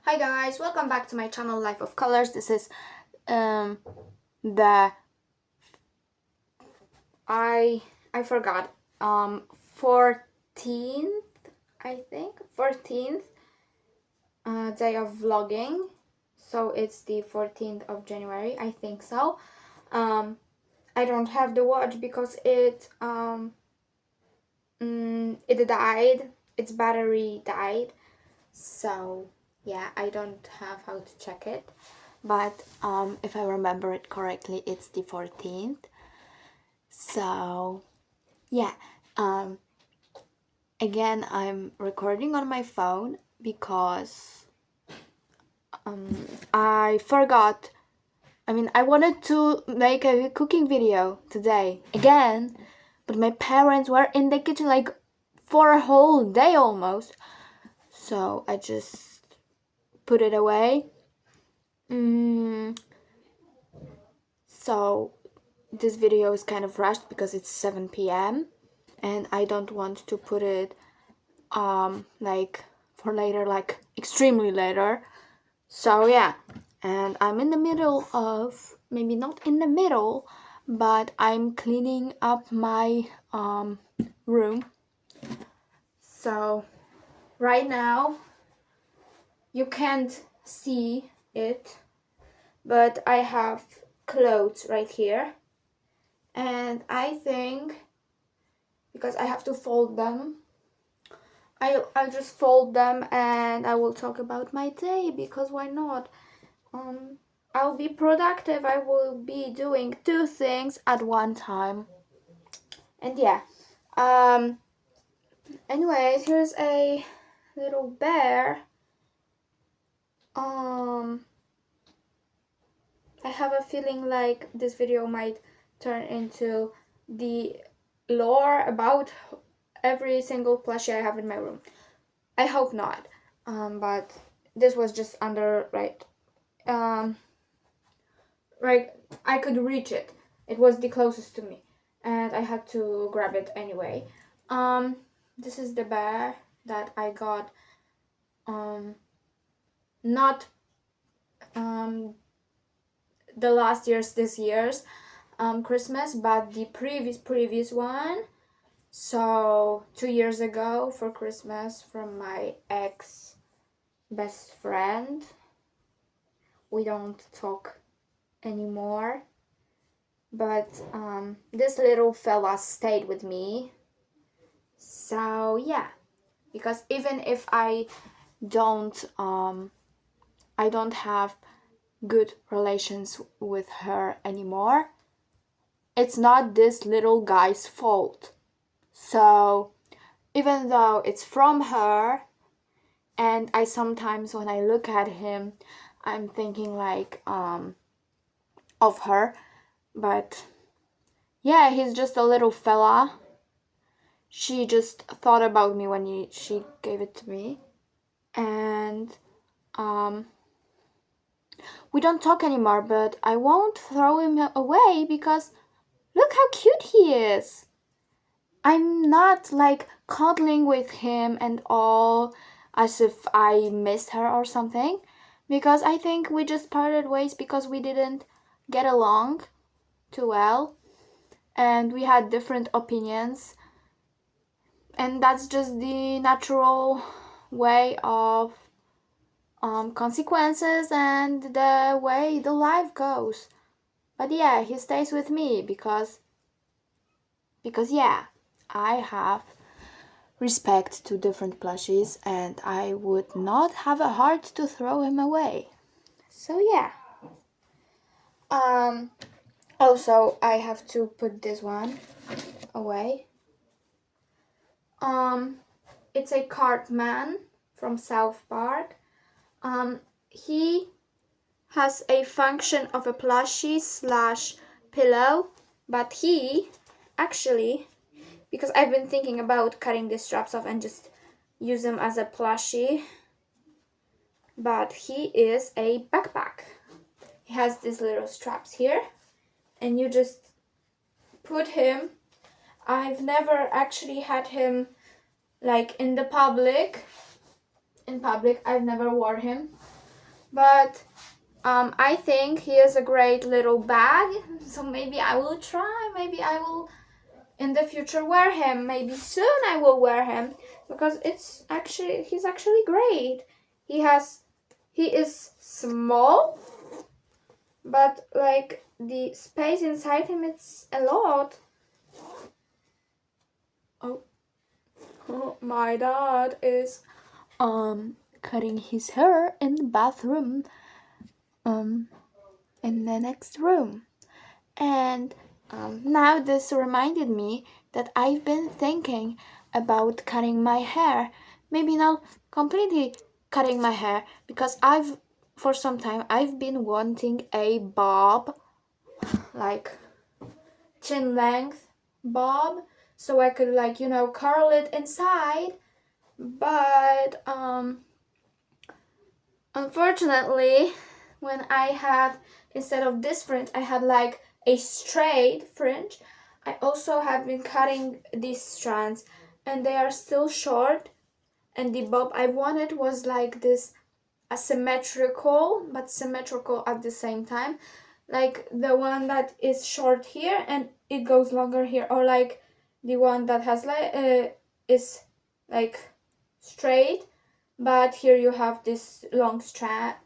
Hi guys, welcome back to my channel Life of Colors. This is the I forgot 14th, I think 14th day of vlogging. So it's the 14th of January, I think so. I don't have the watch because it died. Its battery died. So yeah, I don't have how to check it. But if I remember it correctly, it's the 14th. So yeah, again, I'm recording on my phone because I forgot. I wanted to make a cooking video today again, but my parents were in the kitchen like for a whole day almost. So I just put it away. So this video is kind of rushed because it's 7 p.m. and I don't want to put it like for later, like extremely later. So yeah, and I'm in the middle of, maybe not in the middle, but I'm cleaning up my room. So right now you can't see it, but I have clothes right here, and I think because I have to fold them, I'll just fold them and I will talk about my day, because why not? I'll be productive. I will be doing two things at one time. And yeah. Anyways, here's a little bear. I have a feeling like this video might turn into the lore about every single plushie I have in my room. I hope not. But this was just under right. Right, I could reach it. It was the closest to me, and I had to grab it anyway. This is the bear that I got. Not the last year's, this year's Christmas, but the previous one. So 2 years ago for Christmas, from my ex best friend. We don't talk anymore, but this little fella stayed with me. So yeah, because even if don't I don't have good relations with her anymore, it's not this little guy's fault. So even though it's from her, and I sometimes, when I look at him, I'm thinking like of her, but yeah, he's just a little fella. She just thought about me when she gave it to me, and we don't talk anymore, but I won't throw him away because look how cute he is. I'm not like cuddling with him and all as if I missed her or something, because I think we just parted ways because we didn't get along too well and we had different opinions, and that's just the natural way of consequences and the way the life goes. But yeah, he stays with me because yeah, I have respect to different plushies and I would not have a heart to throw him away. So yeah. Also I have to put this one away. It's a Cartman from South Park. He has a function of a plushie slash pillow, but he actually, because I've been thinking about cutting the straps off and just use them as a plushie, but he is a backpack. He has these little straps here, and you just put him. I've never actually had him like in the public, in public. I've never worn him, but I think he is a great little bag, so maybe I will try. Maybe I will in the future wear him. Maybe soon I will wear him because he's actually great. He is small, but like the space inside him, it's a lot. Oh, my dad is cutting his hair in the bathroom in the next room. And now this reminded me that I've been thinking about cutting my hair. Maybe not completely cutting my hair, because for some time I've been wanting a bob, like chin length bob, so I could curl it inside. But unfortunately, when I had, instead of this fringe, I had like a straight fringe. I also have been cutting these strands, and they are still short, and the bob I wanted was like this asymmetrical, but symmetrical at the same time, like the one that is short here and it goes longer here, or like the one that has is like straight, but here you have this long strands.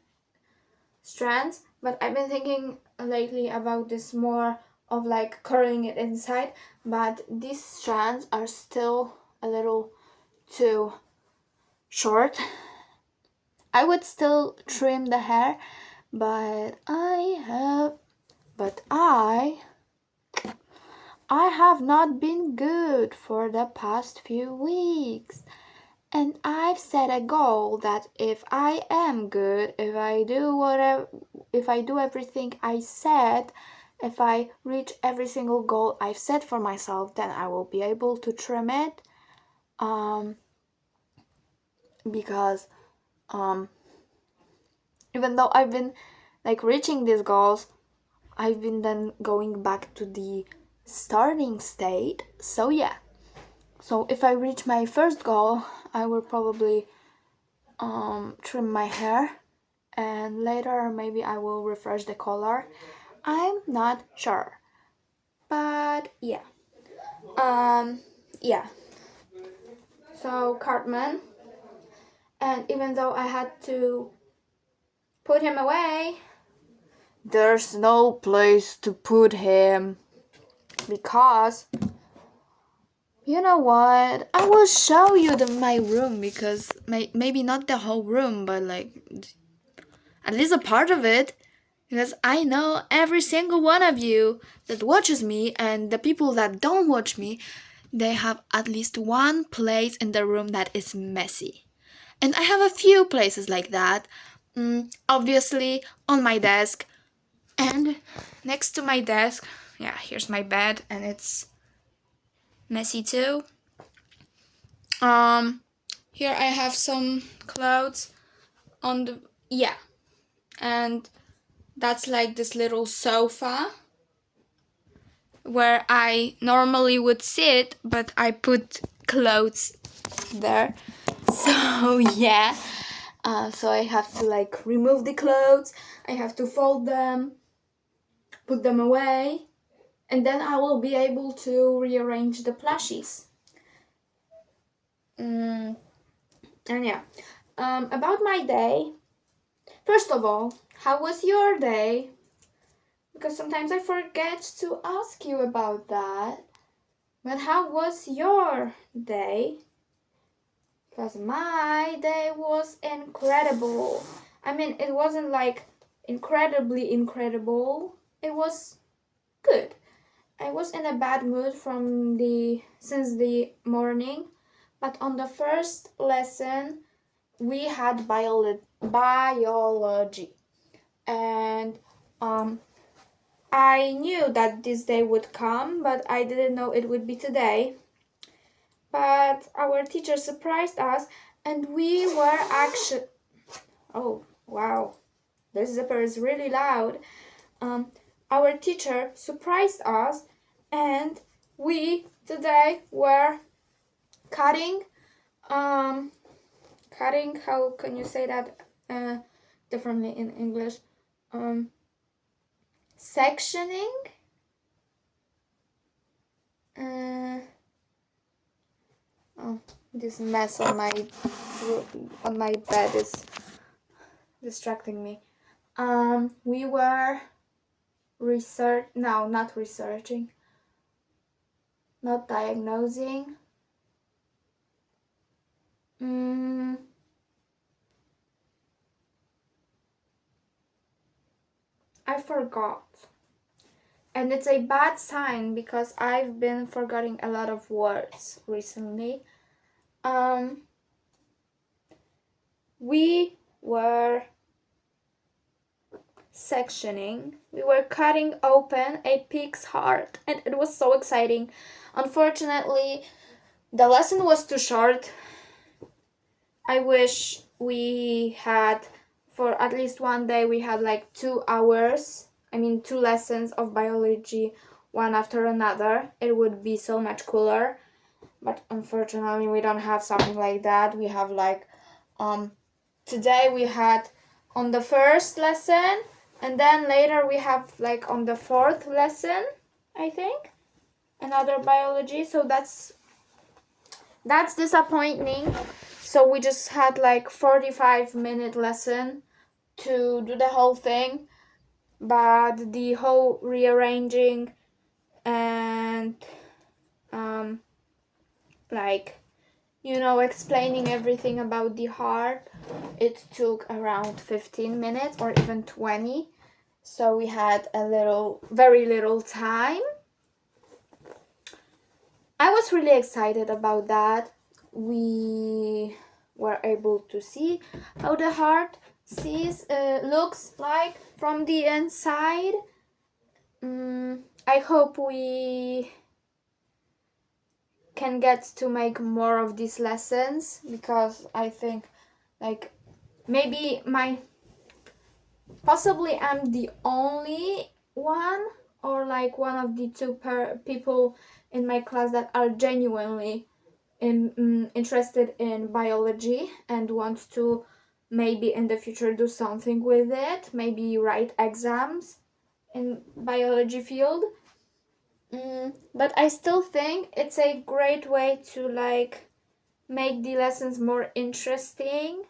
But I've been thinking lately about this more of like curling it inside, but these strands are still a little too short. I would still trim the hair, but I have not been good for the past few weeks. And I've set a goal that if I am good, if I do everything I said, if I reach every single goal I've set for myself, then I will be able to trim it. Because even though I've been like reaching these goals, I've been then going back to the starting state. So yeah. So if I reach my first goal, I will probably trim my hair, and later maybe I will refresh the color. I'm not sure. But yeah. Yeah. So Cartman, and even though I had to put him away, there's no place to put him, because you know what? I will show you my room, because maybe not the whole room, but like at least a part of it, because I know every single one of you that watches me and the people that don't watch me, they have at least one place in the room that is messy. And I have a few places like that. Obviously on my desk, and next to my desk, yeah, here's my bed, and it's messy too. Here I have some clothes on the, yeah, and that's like this little sofa where I normally would sit, but I put clothes there. So yeah, so I have to like remove the clothes, I have to fold them, put them away, and then I will be able to rearrange the plushies. And yeah, about my day. First of all, how was your day? Because sometimes I forget to ask you about that. But how was your day? Because my day was incredible. I mean, it wasn't like incredibly incredible. It was good. I was in a bad mood since the morning, but on the first lesson we had biology, and I knew that this day would come, but I didn't know it would be today. But our teacher surprised us, and we were actually... Oh, wow. This zipper is really loud. Our teacher surprised us, and we today were cutting cutting, how can you say that differently in English? Sectioning. Oh, this mess on my bed is distracting me. We were not researching, not diagnosing. I forgot. And it's a bad sign because I've been forgetting a lot of words recently. We were sectioning. We were cutting open a pig's heart, and it was so exciting. Unfortunately, the lesson was too short. I wish we had, for at least one day, we had like 2 hours. 2 lessons of biology, one after another. It would be so much cooler. But unfortunately, we don't have something like that. We have like, today we had on the first lesson, and then later we have like on the 4th lesson, I think, another biology. So that's disappointing. So we just had like 45-minute lesson to do the whole thing, but the whole rearranging and explaining everything about the heart, it took around 15 minutes or even 20. So we had very little time. I was really excited about that. We were able to see how the heart looks like from the inside. I hope we can get to make more of these lessons, because I think maybe possibly I'm the only one, or one of the 2 people in my class that are genuinely interested in biology and want to maybe in the future do something with it, maybe write exams in biology field. But I still think it's a great way to make the lessons more interesting,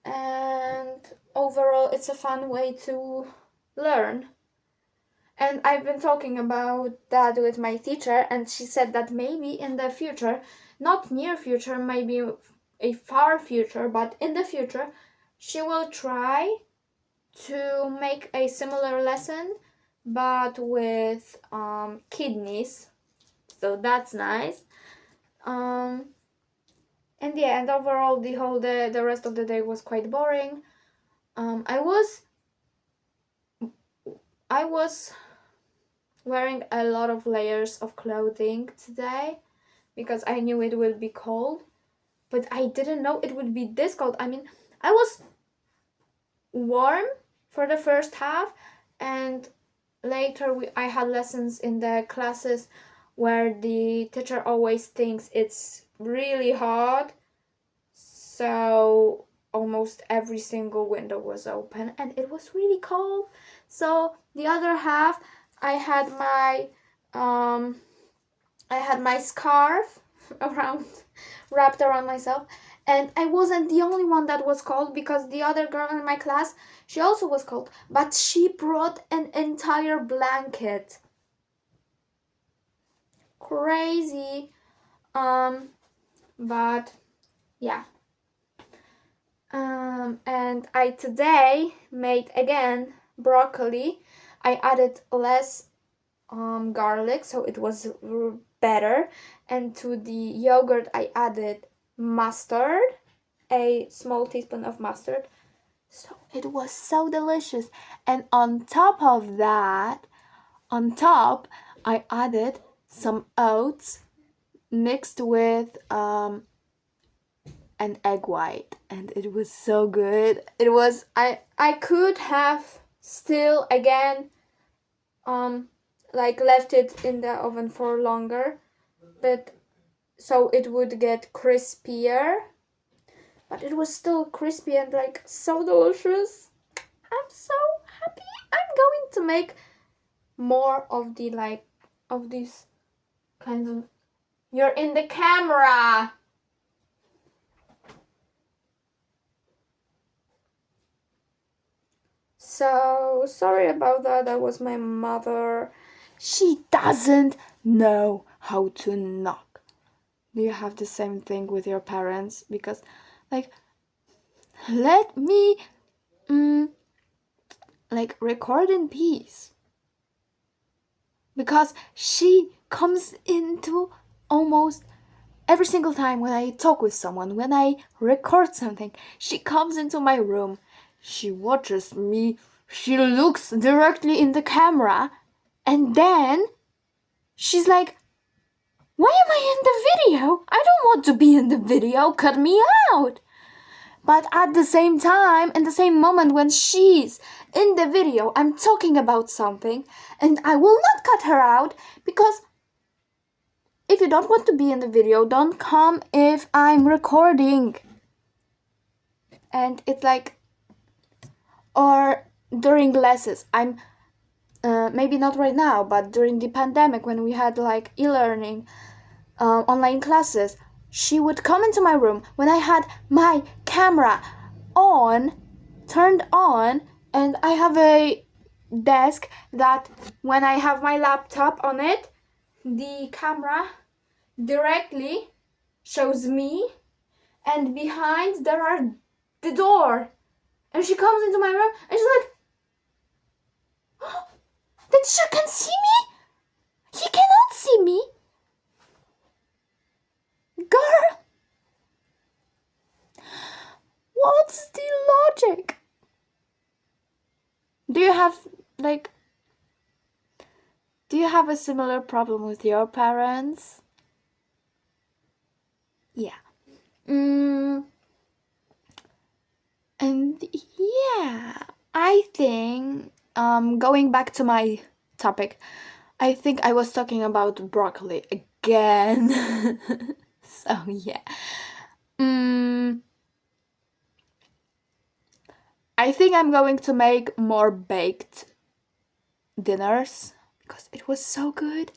and overall it's a fun way to learn. And I've been talking about that with my teacher, and she said that maybe in the future, not near future, maybe a far future, but in the future, she will try to make a similar lesson, but with kidneys. So that's nice. And overall the rest of the day was quite boring. I was wearing a lot of layers of clothing today because I knew it would be cold, but I didn't know it would be this cold. I was warm for the first half, and later I had lessons in the classes where the teacher always thinks it's really hot, so almost every single window was open and it was really cold. So the other half, I had my scarf wrapped around myself, and I wasn't the only one that was cold, because the other girl in my class, she also was cold, but she brought an entire blanket. Crazy. But yeah. And I today made again broccoli. I added less garlic, so it was better. And to the yogurt I added mustard, a small teaspoon of mustard. So it was so delicious. And on top of that, I added some oats mixed with an egg white, and it was so good. It was I could have still again left it in the oven for longer, but so it would get crispier. but it was still crispy and like so delicious. I'm so happy. I'm going to make more of the like of these kinds of. You're in the camera. So sorry about that. That was my mother. She doesn't know how to knock. Do you have the same thing with your parents? Because, like, let me, like, record in peace. Because she comes into almost every single time when I talk with someone, when I record something, she comes into my room. She watches me. She looks directly in the camera. And then she's like, why am I in the video? I don't want to be in the video. Cut me out. But at the same time, in the same moment when she's in the video, I'm talking about something and I will not cut her out, because if you don't want to be in the video, don't come if I'm recording. And it's like, or during lessons, I'm maybe not right now, but during the pandemic when we had like e-learning, online classes, she would come into my room when I had my camera turned on, and I have a desk that when I have my laptop on it, the camera directly shows me, and behind there are the door. And she comes into my room and she's like, oh, the teacher can see me? He cannot see me. Girl, what's the logic? Do you have a similar problem with your parents? Yeah. And yeah, I think, going back to my topic, I think I was talking about broccoli again. So yeah. I think I'm going to make more baked dinners because it was so good.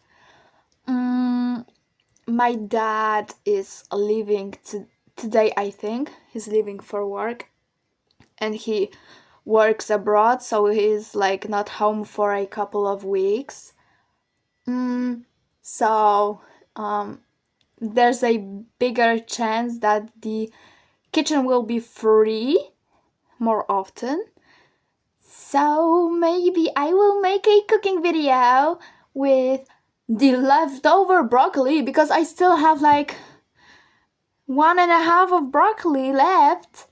My dad is leaving today, I think. He's leaving for work. And he works abroad, so he's like not home for a couple of weeks. So there's a bigger chance that the kitchen will be free more often. So maybe I will make a cooking video with the leftover broccoli, because I still have like 1.5 of broccoli left.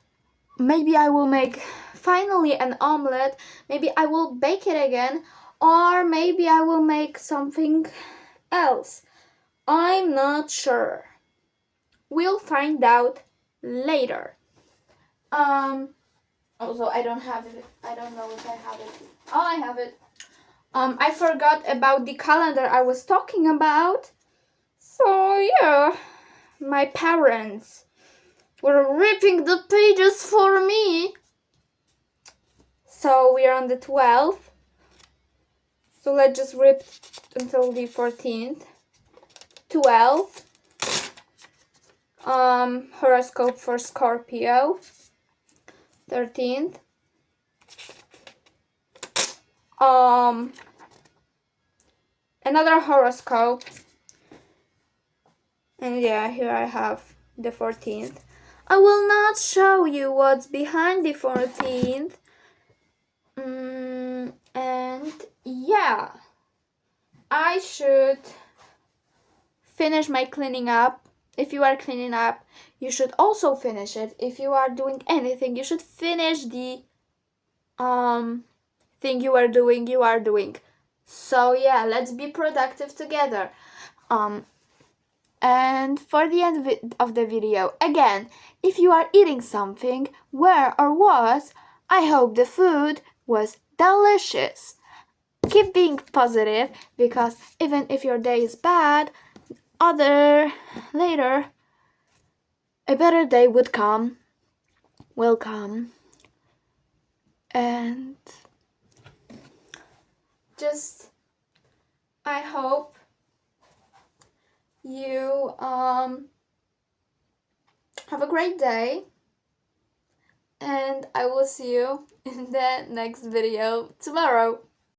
Maybe I will make finally an omelette. Maybe I will bake it again, or maybe I will make something else. I'm not sure. We'll find out later. Also, I don't have it. I don't know if I have it. Oh, I have it. I forgot about the calendar I was talking about. So yeah, my parents were ripping the pages for me. So we're on the 12th. So let's just rip until the 14th. 12th. Horoscope for Scorpio. 13th. Another horoscope. And yeah, here I have the 14th. I will not show you what's behind the 14th. And yeah, I should finish my cleaning up. If you are cleaning up, you should also finish it. If you are doing anything, you should finish the thing you are doing. So yeah, let's be productive together. And for the end of the video, again, if you are eating something, where or was, I hope the food was delicious. Keep being positive, because even if your day is bad, later a better day would come. welcome, and just I hope you have a great day, and I will see you in the next video tomorrow.